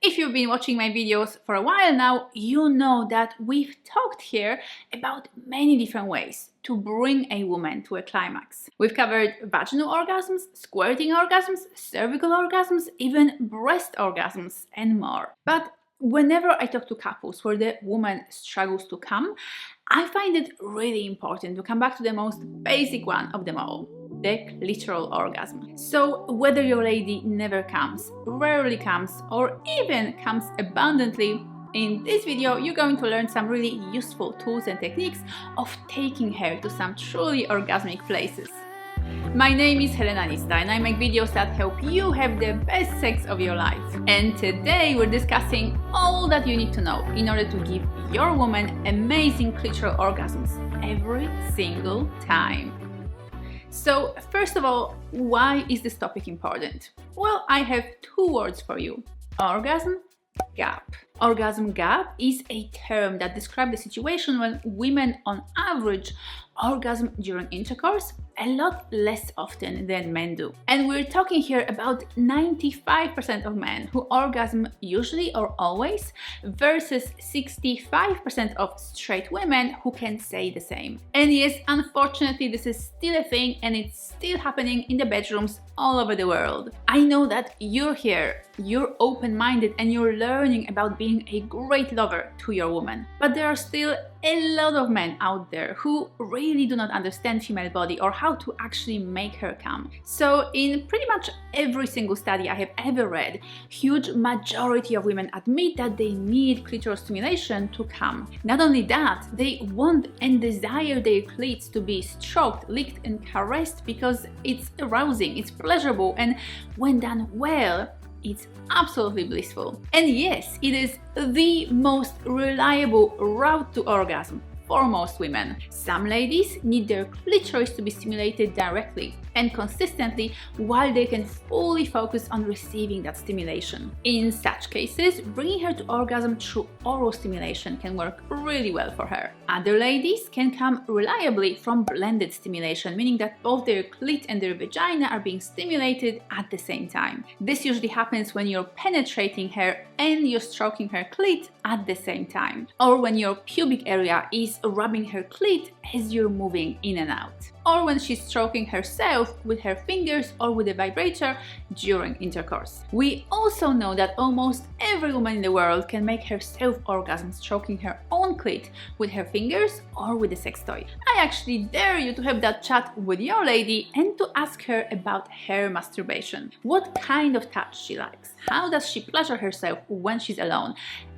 If you've been watching my videos for a while now, you know that we've talked here about many different ways to bring a woman to a climax. We've covered vaginal orgasms, squirting orgasms, cervical orgasms, even breast orgasms, and more. But whenever I talk to couples where the woman struggles to come, I find it really important to come back to the most basic one of them all, the clitoral orgasm. So whether your lady never comes, rarely comes, or even comes abundantly, in this video you're going to learn some really useful tools and techniques of taking her to some truly orgasmic places. My name is Helena Nista and I make videos that help you have the best sex of your life. And today we're discussing all that you need to know in order to give your woman amazing clitoral orgasms every single time. So first of all, why is this topic important? Well, I have two words for you: orgasm gap. Orgasm gap is a term that describes the situation when women on average orgasm during intercourse a lot less often than men do. And we're talking here about 95% of men who orgasm usually or always versus 65% of straight women who can say the same. And yes, unfortunately, this is still a thing and it's still happening in the bedrooms all over the world. I know that you're here, you're open-minded and you're learning about being a great lover to your woman. But there are still a lot of men out there who really do not understand female body or how to actually make her come. So in pretty much every single study I have ever read, huge majority of women admit that they need clitoral stimulation to come. Not only that, they want and desire their clits to be stroked, licked and caressed because it's arousing, it's pleasurable, and when done well, it's absolutely blissful. And yes, it is the most reliable route to orgasm for most women. Some ladies need their clitoris to be stimulated directly and consistently while they can fully focus on receiving that stimulation. In such cases, bringing her to orgasm through oral stimulation can work really well for her. Other ladies can come reliably from blended stimulation, meaning that both their clit and their vagina are being stimulated at the same time. This usually happens when you're penetrating her and you're stroking her clit at the same time, or when your pubic area is rubbing her clit as you're moving in and out, or when she's stroking herself with her fingers or with a vibrator during intercourse. We also know that almost every woman in the world can make herself orgasm stroking her own clit with her fingers or with a sex toy. I actually dare you to have that chat with your lady and to ask her about her masturbation. What kind of touch she likes? How does she pleasure herself when she's alone?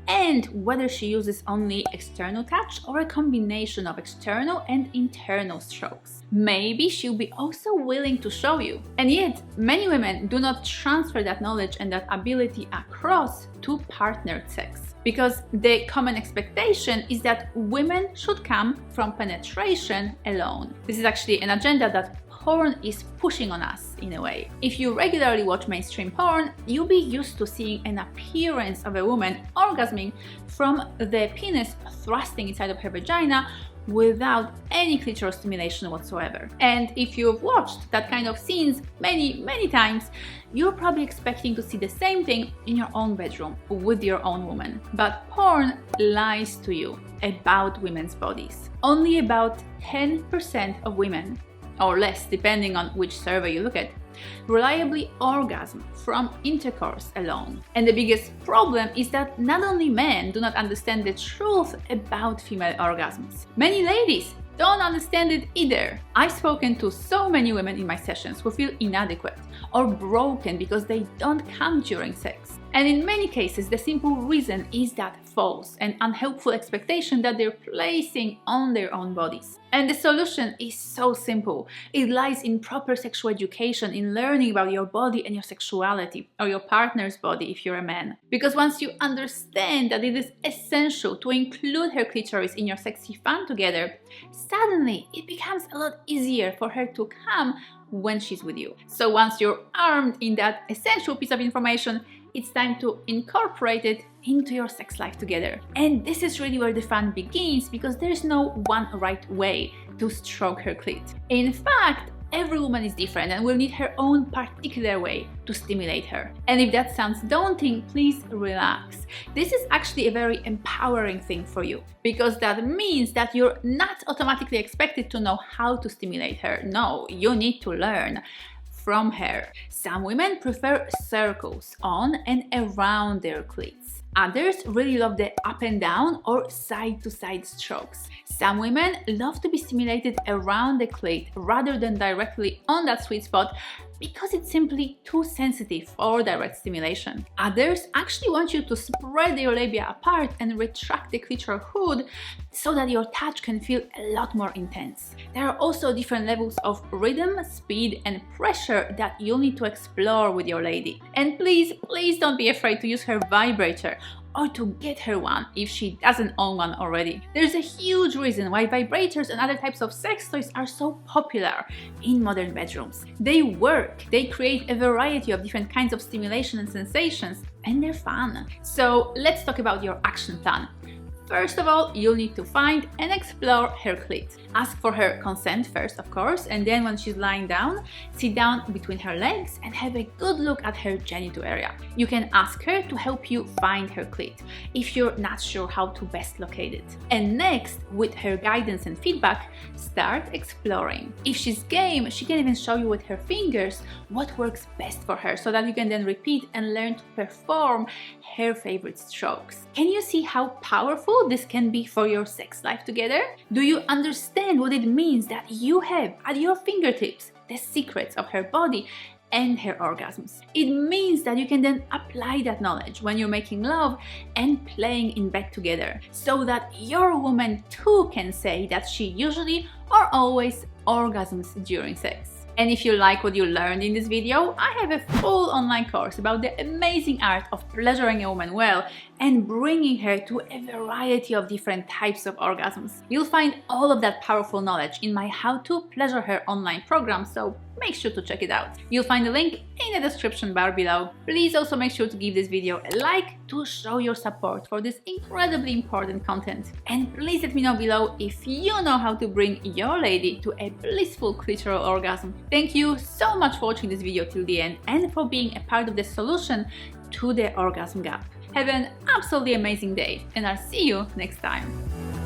And whether she uses only external touch or a combination of external and internal strokes. Maybe she'll be also willing to show you. And yet, many women do not transfer that knowledge and that ability across to partnered sex, because the common expectation is that women should come from penetration alone. This is actually an agenda that porn is pushing on us in a way. If you regularly watch mainstream porn, you'll be used to seeing an appearance of a woman orgasming from the penis thrusting inside of her vagina without any clitoral stimulation whatsoever. And if you've watched that kind of scenes many times, you're probably expecting to see the same thing in your own bedroom with your own woman. But porn lies to you about women's bodies. Only about 10% of women, or less depending on which survey you look at, reliably orgasm from intercourse alone. And the biggest problem is that not only men do not understand the truth about female orgasms, many ladies don't understand it either. I've spoken to so many women in my sessions who feel inadequate or broken because they don't come during sex. And in many cases, the simple reason is that false and unhelpful expectation that they're placing on their own bodies. And the solution is so simple. It lies in proper sexual education, in learning about your body and your sexuality, or your partner's body if you're a man. Because once you understand that it is essential to include her clitoris in your sexy fun together, suddenly it becomes a lot easier for her to come when she's with you. So once you're armed in that essential piece of information, it's time to incorporate it into your sex life together. And this is really where the fun begins, because there's no one right way to stroke her clit. In fact, every woman is different and will need her own particular way to stimulate her. And if that sounds daunting, please relax. This is actually a very empowering thing for you, because that means that you're not automatically expected to know how to stimulate her. No, you need to learn from her. Some women prefer circles on and around their clits. Others really love the up and down or side to side strokes. Some women love to be stimulated around the clit rather than directly on that sweet spot because it's simply too sensitive for direct stimulation. Others actually want you to spread your labia apart and retract the clitoral hood so that your touch can feel a lot more intense. There are also different levels of rhythm, speed, and pressure that you'll need to explore with your lady. And please don't be afraid to use her vibrator or to get her one if she doesn't own one already. There's a huge reason why vibrators and other types of sex toys are so popular in modern bedrooms. They work, they create a variety of different kinds of stimulation and sensations, and they're fun. So let's talk about your action plan. First of all, you'll need to find and explore her clit. Ask for her consent first, of course, and then when she's lying down, sit down between her legs and have a good look at her genital area. You can ask her to help you find her clit if you're not sure how to best locate it. And next, with her guidance and feedback, start exploring. If she's game, she can even show you with her fingers what works best for her so that you can then repeat and learn to perform her favorite strokes. Can you see how powerful this can be for your sex life together? Do you understand what it means that you have at your fingertips the secrets of her body and her orgasms? It means that you can then apply that knowledge when you're making love and playing in bed together, so that your woman too can say that she usually or always orgasms during sex. And if you like what you learned in this video, I have a full online course about the amazing art of pleasuring a woman well and bringing her to a variety of different types of orgasms. You'll find all of that powerful knowledge in my How to Pleasure Her online program, so make sure to check it out. You'll find the link in the description bar below. Please also make sure to give this video a like to show your support for this incredibly important content. And please let me know below if you know how to bring your lady to a blissful clitoral orgasm. Thank you so much for watching this video till the end and for being a part of the solution to the orgasm gap. Have an absolutely amazing day, and I'll see you next time.